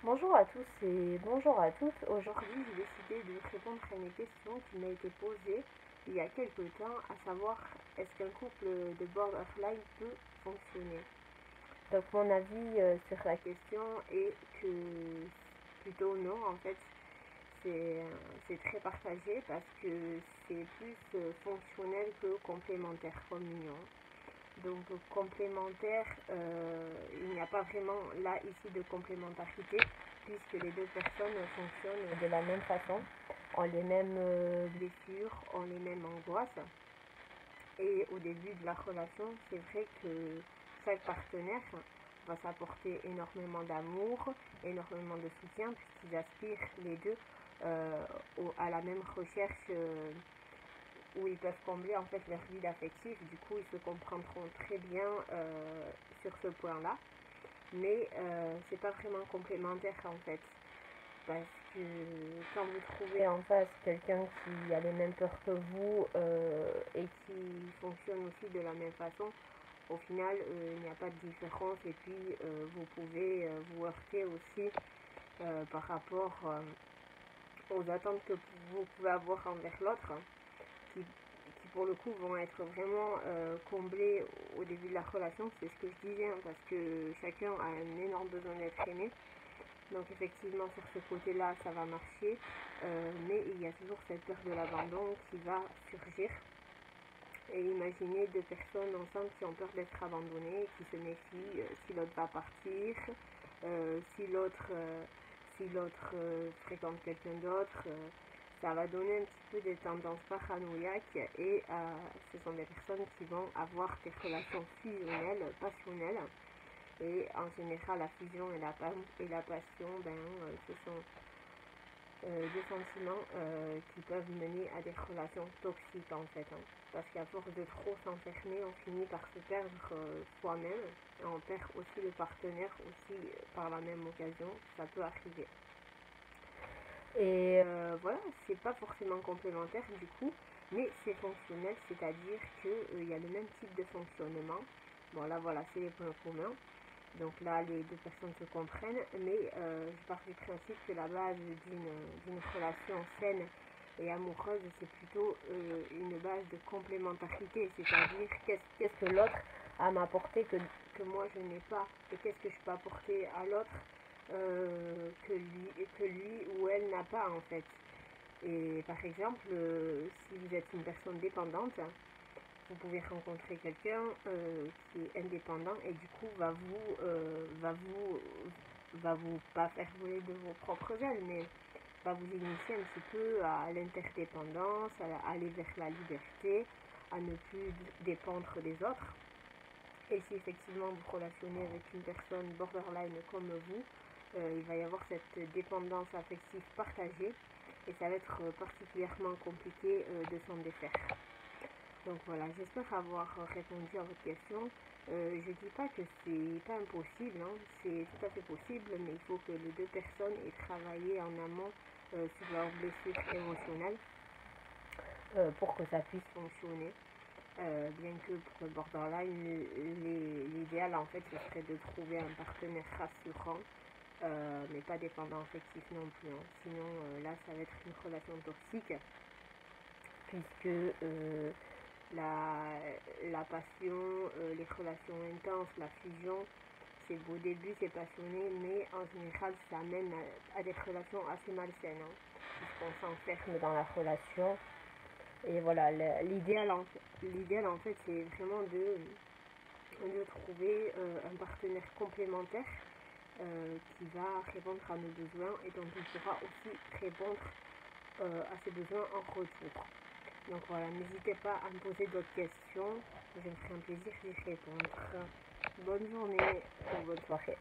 Bonjour à tous et bonjour à toutes. Aujourd'hui, j'ai décidé de répondre à une question qui m'a été posée il y a quelques temps, à savoir est-ce qu'un couple de borderline peut fonctionner. Donc mon avis sur la question est que plutôt non en fait. C'est très partagé parce que c'est plus fonctionnel que complémentaire comme union. Donc complémentaire, il n'y a pas vraiment là ici de complémentarité puisque les deux personnes fonctionnent de la même façon, ont les mêmes blessures, ont les mêmes angoisses. Et au début de la relation, c'est vrai que chaque partenaire va s'apporter énormément d'amour, énormément de soutien puisqu'ils aspirent les deux à la même recherche où ils peuvent combler en fait leur vide affectif. Du coup, ils se comprendront très bien sur ce point-là. Mais c'est pas vraiment complémentaire en fait. Parce que quand vous trouvez en face quelqu'un qui a les mêmes peurs que vous et qui fonctionne aussi de la même façon, au final, il n'y a pas de différence et puis vous pouvez vous heurter aussi par rapport aux attentes que vous pouvez avoir envers l'autre, qui pour le coup vont être vraiment comblées au début de la relation. C'est ce que je disais, hein, parce que chacun a un énorme besoin d'être aimé. Donc effectivement sur ce côté-là ça va marcher, mais il y a toujours cette peur de l'abandon qui va surgir. Et imaginez deux personnes ensemble qui ont peur d'être abandonnées, qui se méfient si l'autre va partir, si l'autre fréquente quelqu'un d'autre, ça va donner un petit peu des tendances paranoïaques et ce sont des personnes qui vont avoir des relations fusionnelles, passionnelles. Et en général, la fusion et la passion, ce sont des sentiments qui peuvent mener à des relations toxiques en fait. Hein. Parce qu'à force de trop s'enfermer, on finit par se perdre soi-même. Et on perd aussi le partenaire aussi par la même occasion. Ça peut arriver. Et voilà, c'est pas forcément complémentaire du coup, mais c'est fonctionnel, c'est-à-dire qu'il y a le même type de fonctionnement. Bon là voilà, c'est les points communs. Donc là, les deux personnes se comprennent, mais je pars du principe que la base d'une relation saine et amoureuse, c'est plutôt une base de complémentarité, c'est-à-dire qu'est-ce que l'autre a à m'apporter que moi je n'ai pas, et qu'est-ce que je peux apporter à l'autre que lui ou elle n'a pas en fait. Et par exemple, si vous êtes une personne dépendante, vous pouvez rencontrer quelqu'un qui est indépendant et du coup va vous pas faire voler de vos propres ailes, mais va vous initier un petit peu à l'interdépendance, à aller vers la liberté, à ne plus dépendre des autres. Et si effectivement vous relationnez avec une personne borderline comme vous, il va y avoir cette dépendance affective partagée et ça va être particulièrement compliqué de s'en défaire. Donc voilà, j'espère avoir répondu à votre question. Je dis pas que c'est pas impossible, hein, c'est tout à fait possible, mais il faut que les deux personnes aient travaillé en amont sur leurs blessures émotionnelles pour que ça puisse fonctionner. Bien que pour le borderline, l'idéal en fait ce serait de trouver un partenaire rassurant, mais pas dépendant affectif non plus. Hein. Sinon là ça va être une relation toxique, puisque la passion, les relations intenses, la fusion, c'est beau début, c'est passionné, mais en général ça mène à des relations assez malsaines, hein, puisqu'on s'enferme dans la relation. Et voilà, l'idéal en fait c'est vraiment de trouver un partenaire complémentaire qui va répondre à nos besoins et dont on pourra aussi répondre à ses besoins en retour. Donc voilà, n'hésitez pas à me poser d'autres questions, je me ferai un plaisir d'y répondre. Bonne journée ou bonne soirée.